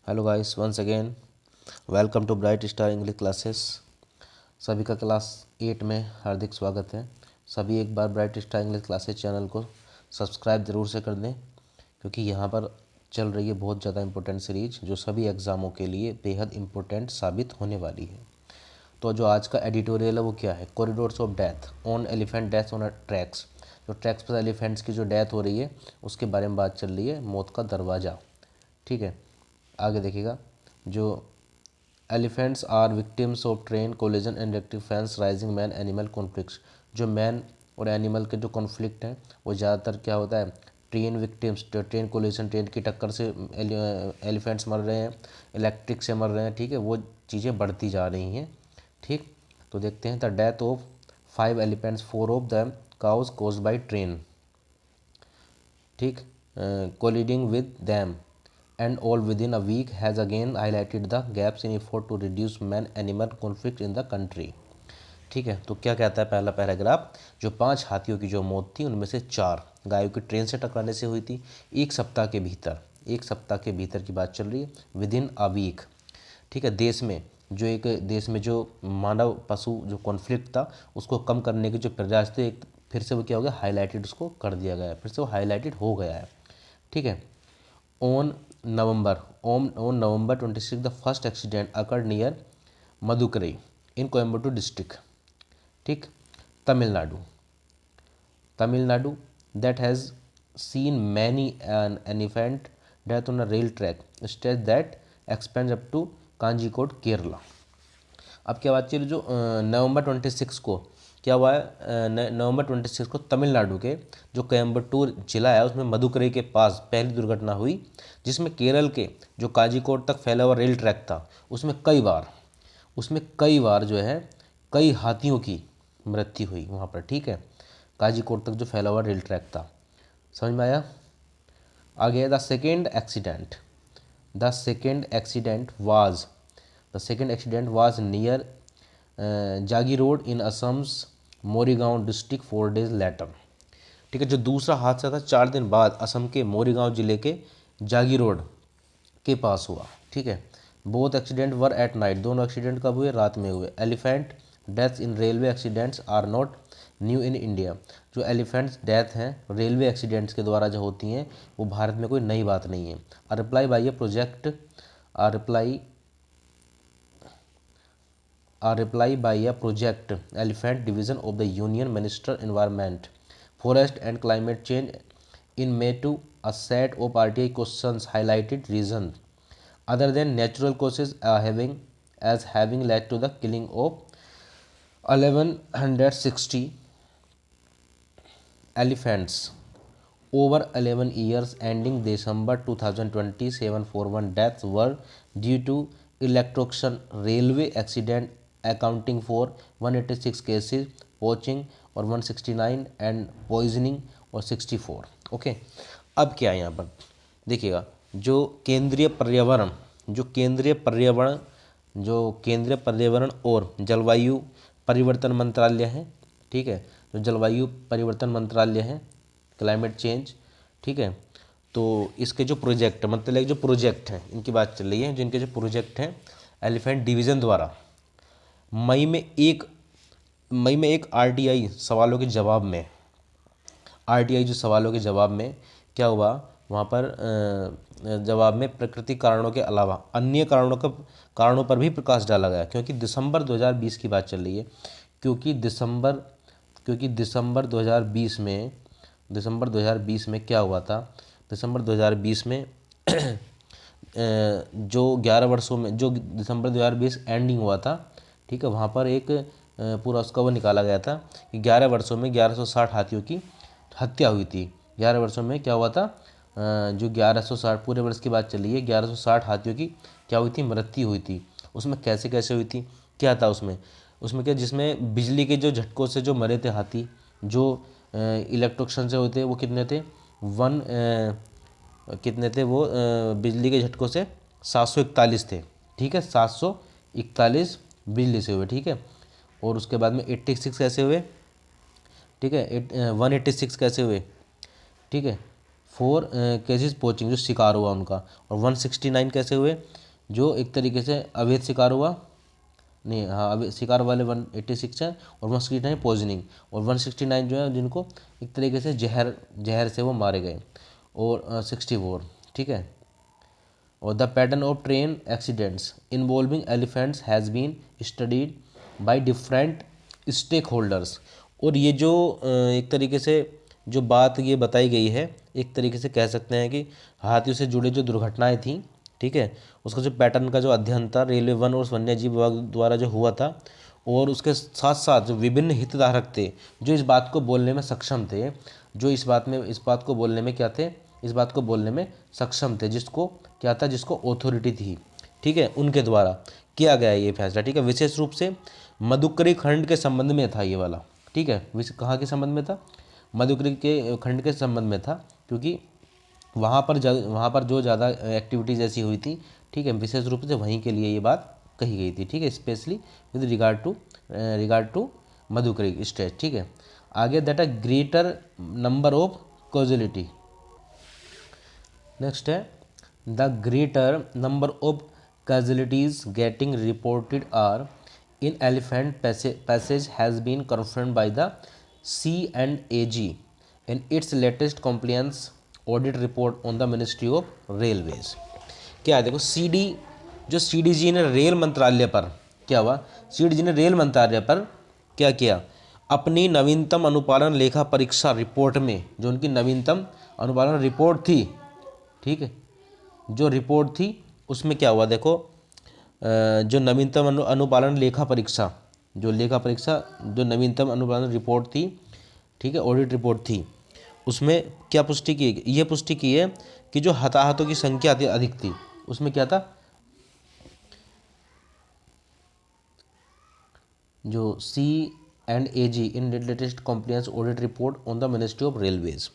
Hello guys, once again welcome to Bright star English classes. सभी का class 8 में हार्दिक स्वागत है। सभी एक बार bright star English classes channel को सब्सक्राइब ज़रूर से कर दें, क्योंकि यहाँ पर चल रही है बहुत ज़्यादा इंपॉर्टेंट सीरीज जो सभी एग्ज़ामों के लिए बेहद इंपॉर्टेंट साबित होने वाली है। तो जो आज का एडिटोरियल है वो क्या है? Corridors of death on elephant death on tracks. जो ट्रैक्स पर एलिफेंट्स की जो डेथ हो रही है उसके बारे में बात चल रही है। मौत का दरवाज़ा, ठीक है। आगे देखिएगा, जो elephants are victims of train collision and defence rising man animal conflicts. जो मैन और एनिमल के जो कॉन्फ्लिक्ट हैं वो ज़्यादातर क्या होता है? Train victims, train collision, train की टक्कर से एलिफेंट्स मर रहे हैं, इलेक्ट्रिक से मर रहे हैं, ठीक है। वो चीज़ें बढ़ती जा रही हैं, ठीक। तो देखते हैं, the death of 5 elephants, 4 of them cows caused by train, ठीक, colliding with them and all within a week has again highlighted the gaps in effort to reduce man animal conflict in the country। ठीक है, तो क्या कहता है पहला paragraph? जो 5 हाथियों की जो मौत थी उनमें से 4 गायों की ट्रेन से टकराने से हुई थी। एक सप्ताह के भीतर की बात चल रही है, विद इन अ वीक, ठीक है। देश में जो मानव पशु जो कॉन्फ्लिक्ट था उसको कम करने के जो प्रयास थे, एक फिर से वो क्या हो गया? हाईलाइटेड, उसको कर दिया गया है, फिर से वो हाईलाइटेड हो गया है, ठीक है। On November 26, the first accident occurred near Madurai in Coimbatore district, ठीक, Tamil Nadu, that has seen many an elephant death on a rail track stretch that expands up to कांजीकोट, Kerala. अब क्या बात चली, जो नवंबर 26 को क्या हुआ है? नवंबर 26 को तमिलनाडु के जो कोयम्बटूर जिला है उसमें मदुकरई के पास पहली दुर्घटना हुई, जिसमें केरल के जो कांजीकोट तक फैला हुआ रेल ट्रैक था उसमें कई बार जो है कई हाथियों की मृत्यु हुई वहाँ पर, ठीक है। कांजीकोट तक जो फैला हुआ रेल ट्रैक था, समझ में आया? आगे the second accident was near जागी रोड इन Assams Morigaon district 4 days letter, ठीक है। जो दूसरा हादसा था 4 दिन बाद असम के मोरीगांव जिले के जागी रोड के पास हुआ, ठीक है। Both accident were at night, दोनों एक्सीडेंट कब हुए? रात में हुए। Elephant deaths in railway accidents are not new in India. जो एलिफेंट्स डेथ हैं रेलवे एक्सीडेंट्स के द्वारा जो होती हैं वो भारत में कोई नई बात नहीं है। A reply by a project elephant division of the union minister environment forest and climate change in May to a set of RTI questions highlighted reasons other than natural causes having led to the killing of 1160 elephants over 11 years ending December 2020. 741 deaths were due to electrocution railway accident, accounting for 186 cases, poaching और 169 and poisoning और 64। Okay, अब क्या है यहाँ पर देखिएगा, जो केंद्रीय पर्यावरण और जलवायु परिवर्तन मंत्रालय है, ठीक है। जो जलवायु परिवर्तन मंत्रालय है, क्लाइमेट चेंज, ठीक है। तो इसके जो प्रोजेक्ट, मतलब जो प्रोजेक्ट हैं इनकी बात चल रही है, जिनके जो प्रोजेक्ट हैं एलिफेंट डिवीज़न द्वारा मई में एक आरटीआई सवालों के जवाब में क्या हुआ वहाँ पर? जवाब में प्राकृतिक कारणों के अलावा अन्य कारणों पर भी प्रकाश डाला गया, क्योंकि दिसंबर 2020 की बात चल रही है। क्योंकि दिसंबर 2020 में क्या हुआ था? दिसंबर 2020 में जो 11 वर्षों में जो दिसंबर 2020 एंडिंग हुआ था, ठीक है, वहाँ पर एक पूरा उसका वो निकाला गया था कि 11 वर्षों में 1160 हाथियों की हत्या हुई थी। 11 वर्षों में क्या हुआ था? जो 1160 पूरे वर्ष की बात चली है, 1160 हाथियों की क्या हुई थी? मृत्यु हुई थी। उसमें कैसे हुई थी, क्या था उसमें क्या, जिसमें बिजली के जो झटकों से जो मरे थे हाथी, जो इलेक्ट्रोक्शन से होते वो कितने थे? वो बिजली के झटकों से 741 थे, ठीक है। 741 बिजली से हुए, ठीक है। और उसके बाद में 86 कैसे हुए, ठीक है, 186 कैसे हुए, ठीक है। 4 केसेस पोचिंग जो शिकार हुआ उनका, और 169 कैसे हुए जो एक तरीके से अवैध शिकार हुआ, नहीं हाँ अभी शिकार वाले 186 है, और 169 पॉइजनिंग, और 169 जो है जिनको एक तरीके से जहर से वो मारे गए, और 64 ठीक है। और the pattern of train accidents involving elephants has been studied by different stakeholders. और ये जो एक तरीके से जो बात ये बताई गई है, एक तरीके से कह सकते हैं कि हाथियों से जुड़ी जो दुर्घटनाएं थी, ठीक है, उसका जो पैटर्न का जो अध्ययन था रेलवे वन और वन्य जीव विभाग द्वारा जो हुआ था, और उसके साथ साथ जो विभिन्न हितधारक थे जो इस बात को बोलने में सक्षम थे, जो इस बात को बोलने में क्या थे, इस बात को बोलने में सक्षम थे, जिसको क्या था, जिसको ऑथोरिटी थी, ठीक है, उनके द्वारा किया गया ये फैसला, ठीक है। विशेष रूप से मधुकरी खंड के संबंध में था ये वाला, ठीक है। कहाँ के संबंध में था, मधुकरी के खंड के संबंध में था, क्योंकि वहाँ पर जो ज़्यादा एक्टिविटीज़ ऐसी हुई थी, ठीक है, विशेष रूप से वहीं के लिए ये बात कही गई थी, ठीक है, specially with regard to Madhukari state, ठीक है। आगे that a greater number of casualty, next है the greater number of casualties getting reported are in elephant passage has been confirmed by the C&AG in its latest compliance audit report on the Ministry of Railways। क्या है देखो जो CDG ने rail मंत्रालय पर क्या हुआ, CDG ने रेल मंत्रालय पर क्या किया, अपनी नवीनतम अनुपालन लेखा परीक्षा रिपोर्ट में, जो उनकी नवीनतम अनुपालन रिपोर्ट थी, ठीक है, जो रिपोर्ट थी उसमें क्या हुआ देखो, जो नवीनतम अनुपालन लेखा परीक्षा जो नवीनतम अनुपालन रिपोर्ट थी, ठीक है, ऑडिट रिपोर्ट थी, उसमें क्या पुष्टि की, ये पुष्टि की है कि जो हताहतों की संख्या अधिक थी, उसमें क्या था, जो C&AG in latest compliance audit report on the ministry of railways,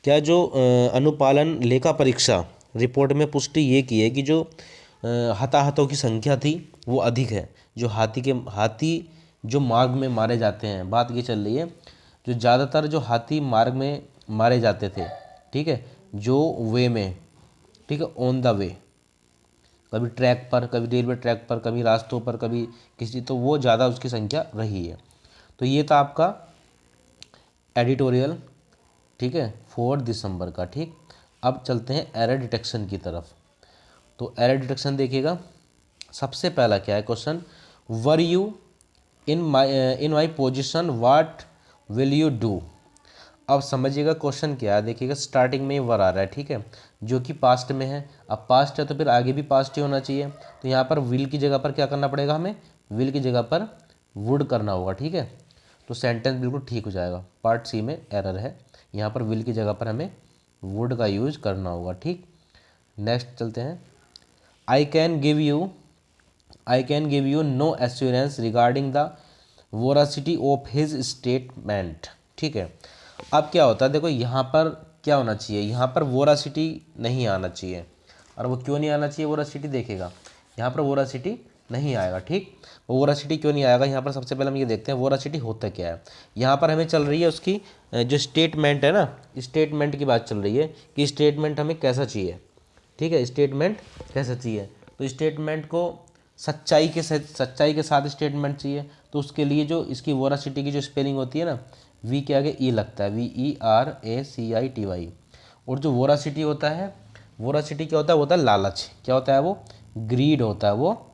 क्या जो अनुपालन लेखा परीक्षा रिपोर्ट में पुष्टि ये की है कि जो हताहतों की संख्या थी वो अधिक है, जो हाथी जो मार्ग में मारे जाते हैं, बात ये चल रही है, जो ज़्यादातर जो हाथी मार्ग में मारे जाते थे, ठीक है, जो वे में, ठीक है, ऑन द वे, कभी ट्रैक पर, कभी रेलवे ट्रैक पर, कभी रास्तों पर, कभी किसी, तो वो ज़्यादा उसकी संख्या रही है। तो ये था आपका एडिटोरियल, ठीक है, 4 दिसंबर का, ठीक। अब चलते हैं एरर डिटेक्शन की तरफ। तो एरर डिटेक्शन देखिएगा, सबसे पहला क्या है question, were you in my position what will you do. अब समझिएगा क्वेश्चन क्या है, देखिएगा स्टार्टिंग में वर आ रहा है, ठीक है, जो कि पास्ट में है। अब पास्ट है तो फिर आगे भी पास्ट ही होना चाहिए, तो यहाँ पर विल की जगह पर क्या करना पड़ेगा, हमें विल की जगह पर वुड करना होगा, ठीक है। तो सेंटेंस बिल्कुल ठीक हो जाएगा। पार्ट सी में एरर है, यहाँ पर विल की जगह पर हमें वुड का यूज करना होगा, ठीक। नेक्स्ट चलते हैं, I can give you no assurance regarding the voracity of his statement, ठीक है। अब क्या होता है देखो, यहाँ पर क्या होना चाहिए, यहाँ पर वोरासिटी नहीं आना चाहिए, और वो क्यों नहीं आना चाहिए वोरासिटी, देखेगा यहाँ पर वोरासिटी नहीं आएगा, ठीक। वोरासिटी क्यों नहीं आएगा, यहाँ पर सबसे पहले हम ये देखते हैं वोरासिटी होता क्या है। यहाँ पर हमें चल रही है उसकी जो स्टेटमेंट है ना, स्टेटमेंट की बात चल रही है कि स्टेटमेंट हमें कैसा चाहिए, ठीक है, स्टेटमेंट कैसा चाहिए। तो स्टेटमेंट को सच्चाई के साथ स्टेटमेंट चाहिए, तो उसके लिए जो इसकी वोरासिटी की जो स्पेलिंग होती है ना, वी के आगे ई लगता है, VERACITY। और जो वोरासिटी होता है, वोरासिटी क्या होता है, वो होता है लालच, क्या होता है वो, ग्रीड होता है, वो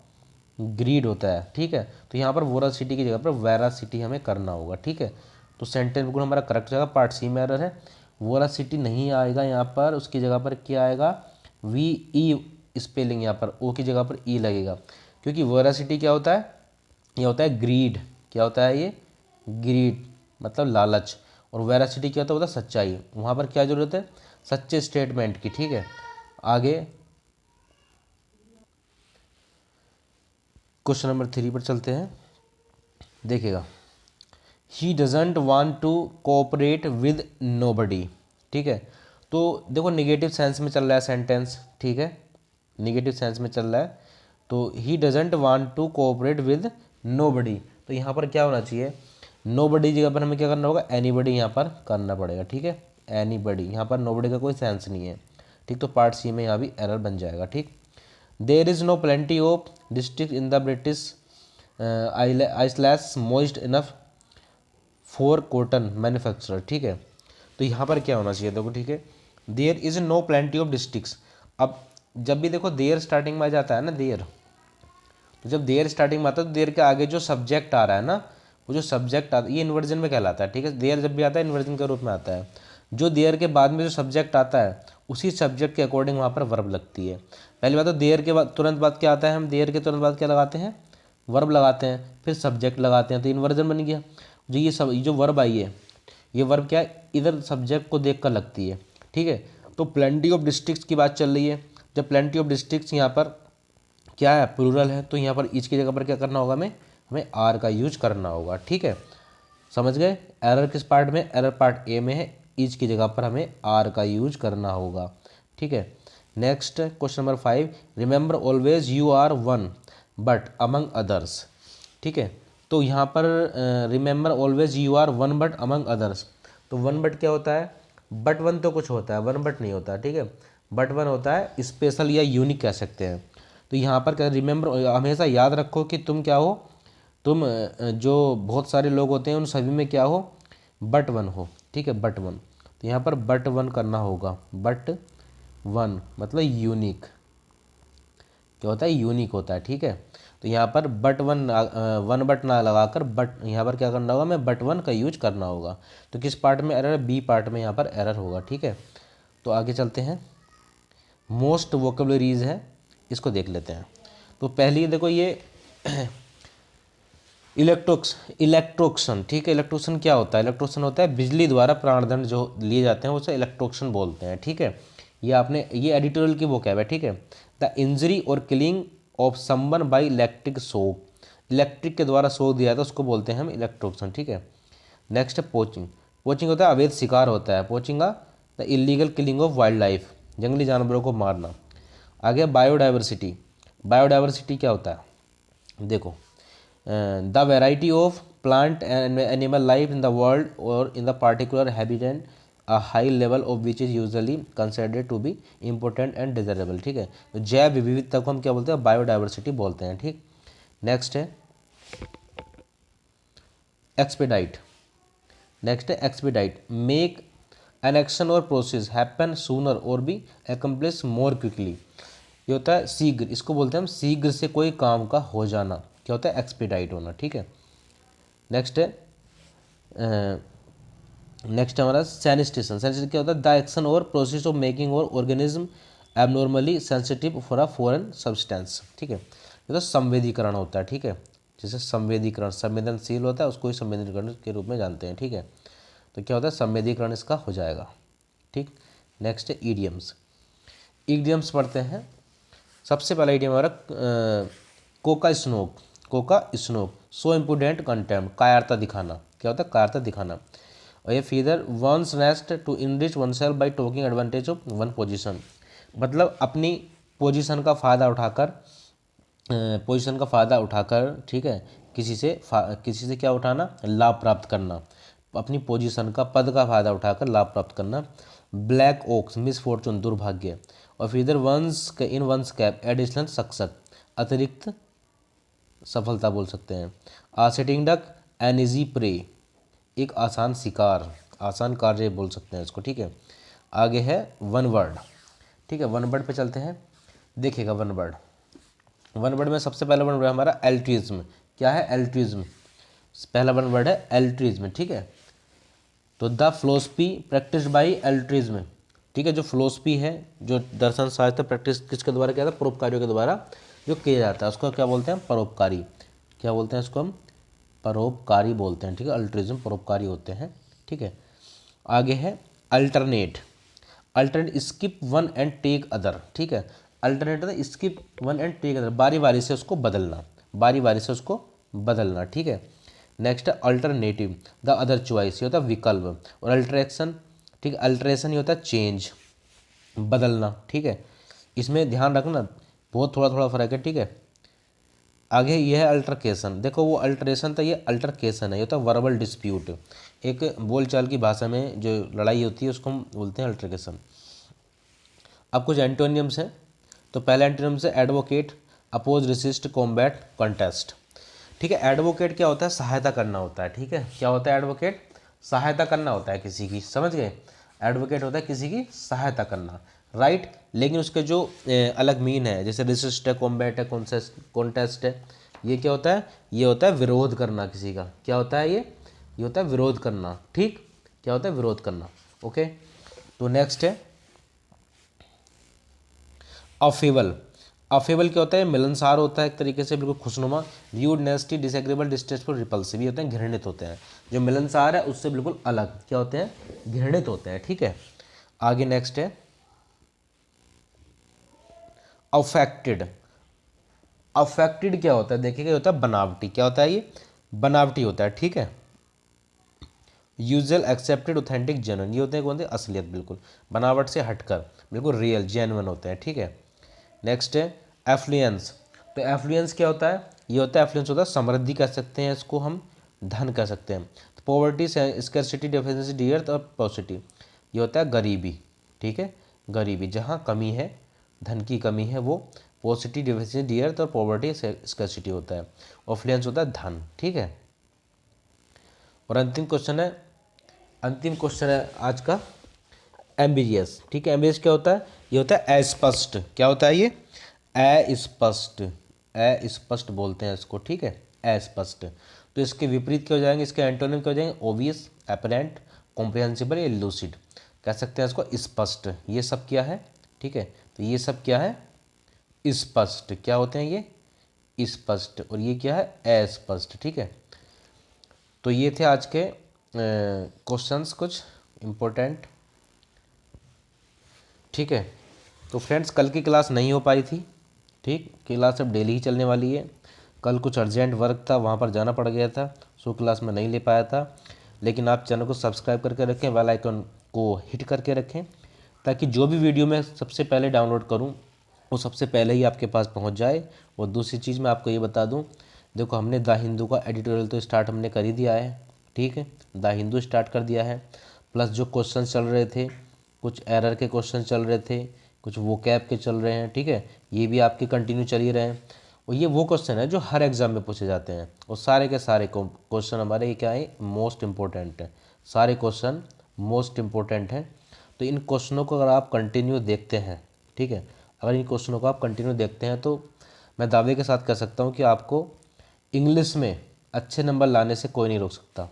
ग्रीड होता है, ठीक है। तो यहाँ पर वोरासिटी की जगह पर वेरासिटी हमें करना होगा, ठीक है। तो सेंटेंस बिल्कुल हमारा करेक्ट जाएगा। पार्ट सी में एरर है, वोरासिटी नहीं आएगा यहाँ पर, उसकी जगह पर क्या आएगा, VE स्पेलिंग, यहाँ पर ओ की जगह पर ई लगेगा, क्योंकि वोरासिटी क्या होता है, ये होता है ग्रीड, क्या होता है ये, ग्रीड मतलब लालच, और वेरासिटी क्या होता है सच्चाई। वहाँ पर क्या जरूरत है, सच्चे स्टेटमेंट की, ठीक है। आगे क्वेश्चन नंबर 3 पर चलते हैं, देखिएगा, he doesn't want to cooperate with nobody, ठीक है। तो देखो निगेटिव सेंस में चल रहा है सेंटेंस, ठीक है, निगेटिव सेंस में चल रहा है, तो he doesn't want to cooperate with nobody, तो यहाँ पर क्या होना चाहिए, नोबडी जगह पर हमें क्या करना होगा, एनीबडी यहाँ पर करना पड़ेगा, ठीक है, एनीबडी, यहाँ पर नोबडी का कोई सेंस नहीं है, ठीक। तो पार्ट सी में यहाँ भी एरर बन जाएगा, ठीक। There is no plenty of district in the British islands moist enough for cotton manufacturer, ठीक है। तो यहाँ पर क्या होना चाहिए, देखो, ठीक है, there is no plenty of districts. अब जब भी देखो देयर स्टार्टिंग में आ जाता है ना, देयर, तो जब देयर स्टार्टिंग में आता है तो देयर के आगे जो सब्जेक्ट आ रहा है ना, वो जो सब्जेक्ट आता है ये इन्वर्जन में कहलाता है, ठीक है। देयर जब भी आता है इन्वर्जन के रूप में आता है। जो देयर के बाद में जो सब्जेक्ट आता है उसी सब्जेक्ट के अकॉर्डिंग वहाँ पर वर्ब लगती है। पहली बात तो देयर के बाद तुरंत बाद क्या आता है, हम देयर के तुरंत बाद क्या लगाते हैं, वर्ब लगाते हैं, फिर सब्जेक्ट लगाते हैं, तो इन्वर्जन बन गया। जो ये सब जो वर्ब आई है, ये वर्ब क्या है, इधर सब्जेक्ट को देख कर लगती है, ठीक है। तो प्लेंटी ऑफ डिस्ट्रिक्ट्स की बात चल रही है। जब प्लेंटी ऑफ डिस्ट्रिक्ट्स यहाँ पर क्या है, प्लूरल है, तो यहाँ पर ईच की जगह पर क्या करना होगा, हमें आर का यूज करना होगा, ठीक है। समझ गए। एरर किस पार्ट में, एरर पार्ट ए में है, ईच की जगह पर हमें आर का यूज करना होगा, ठीक है। Next question number 5, remember always you are one but among others, ठीक है। तो यहाँ पर remember always you are one but among others, तो वन बट क्या होता है, बट वन तो कुछ होता है, वन बट नहीं होता, ठीक है। बट वन होता है स्पेशल या यूनिक कह सकते हैं। तो यहाँ पर क्या, रिमेंबर, हमेशा याद रखो कि तुम क्या हो, तुम जो बहुत सारे लोग होते हैं उन सभी में क्या हो, बट वन हो, ठीक है, बट वन। तो यहाँ पर बट वन करना होगा, बट वन मतलब यूनिक, क्या होता है, यूनिक होता है, ठीक है। तो यहाँ पर बट वन वन बट ना लगाकर बट, यहाँ पर क्या करना होगा, मैं बट वन का यूज करना होगा। तो किस पार्ट में एरर, बी पार्ट में यहाँ पर एरर होगा, ठीक है। तो आगे चलते हैं, मोस्ट वोकेबलरीज है, इसको देख लेते हैं। तो पहली देखो ये इलेक्ट्रोक्शन, ठीक है। इलेक्ट्रोक्शन क्या होता है, इलेक्ट्रोक्शन होता है बिजली द्वारा प्राणदंड जो लिए जाते हैं उसे इलेक्ट्रोक्शन बोलते हैं, ठीक है। ये आपने, ये एडिटोरियल की बुक है, ठीक है। द इंजरी और killing of someone by electric shock, electric के द्वारा शॉक दिया था उसको बोलते हैं हम इलेक्ट्रोक्शन, ठीक है। नेक्स्ट है पोचिंग, पोचिंग होता है अवैध शिकार होता है, poaching the illegal killing of wild life, जंगली जानवरों को मारना। आगे बायोडाइवर्सिटी, बायोडाइवर्सिटी क्या होता है, देखो, the variety of plant and animal life in the world और in the particular habitat a high level of which is usually considered to be important and desirable, ठीक है। तो जैव विविधता को हम क्या बोलते हैं, बायोडाइवर्सिटी बोलते हैं, ठीक। नेक्स्ट है एक्सपेडाइट, नेक्स्ट है एक्सपेडाइट, मेक एन एक्शन और प्रोसेस हैपन सूनर और बी एकम्प्लिश मोर क्विकली, ये होता है शीघ्र, इसको बोलते हैं हम शीघ्र से कोई काम का हो जाना, क्या होता है, एक्सपीडाइट होना, ठीक है। नेक्स्ट है हमारा सैनिटेशन, सैनिटेशन क्या होता है, द एक्शन और प्रोसेस ऑफ मेकिंग और organism abnormally sensitive for a foreign substance, ठीक है। ये तो संवेदीकरण होता है, ठीक है। जैसे संवेदीकरण, संवेदनशील होता है उसको ही संवेदीकरण के रूप में जानते हैं, ठीक है। तो क्या होता है, संवेदीकरण इसका हो जाएगा, ठीक। नेक्स्ट है ईडियम्स, ईडियम्स पढ़ते हैं। सबसे पहला ईडियम हमारा cock a snook, cock a snook, so important contempt, कायरता दिखाना, क्या होता है, कायरता दिखाना। और ये feather one's nest to enrich oneself by taking advantage of one position, मतलब अपनी पोजीशन का फ़ायदा उठाकर, पोजीशन का फ़ायदा उठाकर, ठीक है, किसी से क्या उठाना, लाभ प्राप्त करना, अपनी पोजीशन का, पद का फ़ायदा उठाकर लाभ प्राप्त करना। ब्लैक ओक्स, मिसफॉर्चून, दुर्भाग्य। और feather one's in one's cap, additional success, अतिरिक्त सफलता बोल सकते हैं। A sitting duck, an easy prey, एक आसान शिकार, आसान कार्य बोल सकते हैं इसको, ठीक है। आगे है वन वर्ड, ठीक है। वन वर्ड पे चलते हैं, देखिएगा वन वर्ड, वन वर्ड में सबसे पहला वन वर्ड है हमारा एल्ट्रिज्म, क्या है, एल्ट्रिज्म, पहला वन वर्ड है एल्ट्रिज्म, ठीक है। तो द फिलॉसफी प्रैक्टिस बाय एल्ट्रिज्म, ठीक है। जो फिलॉसफी है, जो दर्शन शास्त्र प्रैक्टिस किसके द्वारा किया था, परोपकारियों के द्वारा जो किया जाता है उसको क्या बोलते हैं, परोपकारी, क्या बोलते हैं इसको हम, परोपकारी बोलते हैं, ठीक है। अल्ट्रिज्म परोपकारी होते हैं, ठीक है। आगे है alternate, alternate skip one and take other, ठीक है। अल्टरनेट है skip one and take other, बारी बारी से उसको बदलना, बारी बारी से उसको बदलना, ठीक है। नेक्स्ट है अल्टरनेटिव, द अदर चॉइस, ये होता है विकल्प। और अल्ट्रेक्शन, ठीक है, अल्ट्रेशन ये होता है चेंज, बदलना, ठीक है। इसमें ध्यान रखना बहुत थोड़ा थोड़ा फर्क है, ठीक है। आगे ये है अल्टरकेशन। देखो वो अल्टरेशन था, ये अल्टरकेशन है, ये होता है वर्बल डिस्प्यूट। एक बोलचाल की भाषा में जो लड़ाई होती है उसको हम बोलते हैं अल्टरकेशन। अब कुछ एंटोनियम्स हैं। तो पहला एंटोनियम्स है advocate, oppose, resist, combat, contest. ठीक है, एडवोकेट क्या होता है? सहायता करना होता है। ठीक है, क्या होता है एडवोकेट? सहायता करना होता है किसी की, समझ गए? एडवोकेट होता है किसी की सहायता करना, राइट। लेकिन उसके जो अलग मीन है, जैसे रेसिस्ट है, कॉम्बैट है, कॉन्टेस्ट है, ये क्या होता है? ये होता है विरोध करना किसी का। क्या होता है ये होता है विरोध करना। ठीक, क्या होता है? विरोध करना। ओके, तो नेक्स्ट है अफेबल। अफेबल क्या होता है? मिलनसार होता है एक तरीके से, बिल्कुल खुशनुमा। र्यूड, नेस्टी, डिसएग्रेबल, डिस्टेस्टफुल, रिपल्सिव, ये होते हैं घृणित होते हैं। जो मिलनसार है उससे बिल्कुल अलग क्या होते हैं? घृणित होते हैं। ठीक है, आगे नेक्स्ट है अफेक्टेड। अफेक्टेड क्या होता है? देखिए, क्या होता है? बनावटी। क्या होता है? ये बनावटी होता है। ठीक है, यूजुअल, एक्सेप्टेड, ऑथेंटिक, जेन्युइन, ये होते हैं कौन से? असलियत, बिल्कुल बनावट से हटकर, बिल्कुल रियल, जेन्युइन होते हैं। ठीक है, नेक्स्ट है एफ्लुएंस। तो एफ्लुएंस क्या होता है? ये होता है, एफ्लुएंस होता है समृद्धि कह सकते हैं इसको हम, धन कह सकते हैं। तो पॉवर्टी, स्कैर्सिटी, डेफिशिएंसी, डियर्थ और पॉसिटी, ये होता है गरीबी। ठीक है, गरीबी, जहाँ कमी है, धन की कमी है, वो पॉसिटी, डेफिशिएंसी, डियर्थ और पॉवर्टी, स्कैर्सिटी होता है। एफ्लुएंस होता है धन। ठीक है, और अंतिम क्वेश्चन है आज का एम्बिगियस। ठीक है, एम्बिगियस क्या होता है? ये होता है अस्पष्ट। क्या होता है? ये अस्पष्ट, अस्पष्ट बोलते हैं इसको। ठीक है, अस्पष्ट। तो इसके विपरीत क्या हो जाएंगे? इसके एंटोनिम क्या हो जाएंगे? ओबियस, एपरेंट, कॉम्प्रिहेंसिबल या लूसिड। कह सकते हैं इसको स्पष्ट। ये सब क्या है? ठीक है, तो ये सब क्या है? स्पष्ट। क्या होते हैं ये? स्पष्ट। और ये क्या है? अस्पष्ट। ठीक है, तो ये थे आज के क्वेश्चंस कुछ इम्पोर्टेंट। ठीक है, तो फ्रेंड्स कल की क्लास नहीं हो पाई थी। ठीक, क्लास अब डेली ही चलने वाली है। कल कुछ अर्जेंट वर्क था, वहाँ पर जाना पड़ गया था, सो क्लास में नहीं ले पाया था। लेकिन आप चैनल को सब्सक्राइब करके रखें, बेल आइकन को हिट करके रखें, ताकि जो भी वीडियो मैं सबसे पहले डाउनलोड करूँ वो सबसे पहले ही आपके पास पहुँच जाए। और दूसरी चीज़ मैं आपको ये बता दूँ, देखो हमने द हिंदू का एडिटोरियल तो स्टार्ट हमने कर ही दिया है। ठीक है, द हिंदू स्टार्ट कर दिया है, प्लस जो क्वेश्चन चल रहे थे, कुछ एरर के क्वेश्चन चल रहे थे, कुछ वोकैब के चल रहे हैं। ठीक है, ये भी आपके कंटिन्यू चल ही रहे हैं। और ये वो क्वेश्चन है जो हर एग्जाम में पूछे जाते हैं, और सारे के सारे क्वेश्चन हमारे ये क्या है? मोस्ट इम्पोर्टेंट है। सारे क्वेश्चन मोस्ट इम्पोर्टेंट हैं। तो इन क्वेश्चनों को अगर आप कंटिन्यू देखते हैं, ठीक है, अगर इन क्वेश्चनों को आप कंटिन्यू देखते हैं, तो मैं दावे के साथ कह सकता हूँ कि आपको इंग्लिश में अच्छे नंबर लाने से कोई नहीं रोक सकता।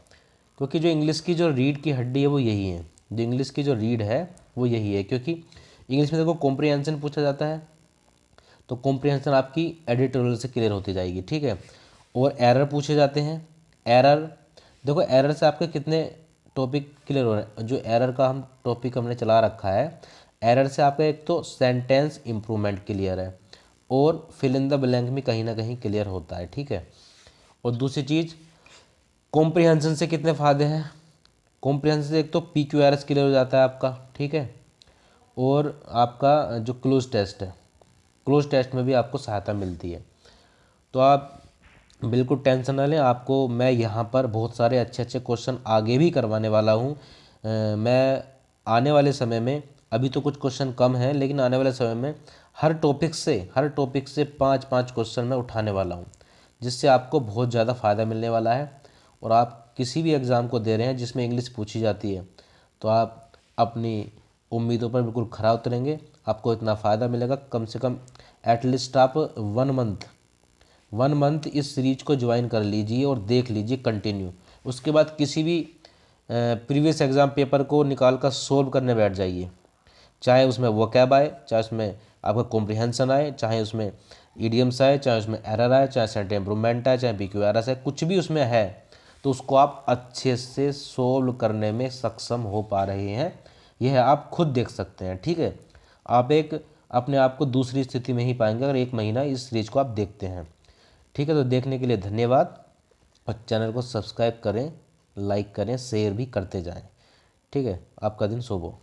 क्योंकि जो इंग्लिश की जो रीड की हड्डी है वो यही है, जो इंग्लिश की जो रीड है वो यही है। क्योंकि इंग्लिश में देखो कॉम्प्रिहेंशन पूछा जाता है, तो कॉम्प्रिहेंशन आपकी एडिटोरियल से क्लियर होती जाएगी। ठीक है, और एरर पूछे जाते हैं। एरर देखो, एरर से आपके कितने टॉपिक क्लियर हो रहे हैं। जो एरर का हम टॉपिक हमने चला रखा है, एरर से आपका एक तो सेंटेंस इम्प्रूवमेंट क्लियर है, और फिल इन द ब्लैंक भी कहीं ना कहीं क्लियर होता है। ठीक है, और दूसरी चीज़ कॉम्प्रिहेंशन से कितने फ़ायदे हैं? कॉम्प्रिहेंशन से एक तो PQRS क्लियर हो जाता है आपका। ठीक है, और आपका जो क्लोज टेस्ट है, क्लोज टेस्ट में भी आपको सहायता मिलती है। तो आप बिल्कुल टेंशन ना लें, आपको मैं यहाँ पर बहुत सारे अच्छे अच्छे क्वेश्चन आगे भी करवाने वाला हूँ। मैं आने वाले समय में, अभी तो कुछ क्वेश्चन कम हैं, लेकिन आने वाले समय में हर टॉपिक से 5-5 क्वेश्चन मैं उठाने वाला हूँ, जिससे आपको बहुत ज़्यादा फ़ायदा मिलने वाला है। और आप किसी भी एग्ज़ाम को दे रहे हैं जिसमें इंग्लिश पूछी जाती है, तो आप अपनी उम्मीदों पर बिल्कुल खरा उतरेंगे। आपको इतना फ़ायदा मिलेगा, कम से कम एटलीस्ट आप 1 मंथ इस सीरीज को ज्वाइन कर लीजिए और देख लीजिए कंटिन्यू। उसके बाद किसी भी प्रीवियस एग्ज़ाम पेपर को निकाल कर सोल्व करने बैठ जाइए, चाहे उसमें वोकैब आए, चाहे उसमें आपका कॉम्प्रिहेंशन आए, चाहे उसमें ईडियम्स आए, चाहे उसमें एरर आए, चाहे सेंटेंस इम्प्रूवमेंट आए, चाहे PQRS आए, कुछ भी उसमें है, तो उसको आप अच्छे से सोल्व करने में सक्षम हो पा रहे हैं, यह आप खुद देख सकते हैं। ठीक है, आप एक अपने आप को दूसरी स्थिति में ही पाएंगे अगर 1 महीना इस सीरीज को आप देखते हैं। ठीक है, तो देखने के लिए धन्यवाद, और चैनल को सब्सक्राइब करें, लाइक करें, शेयर भी करते जाएं। ठीक है, आपका दिन शुभ हो।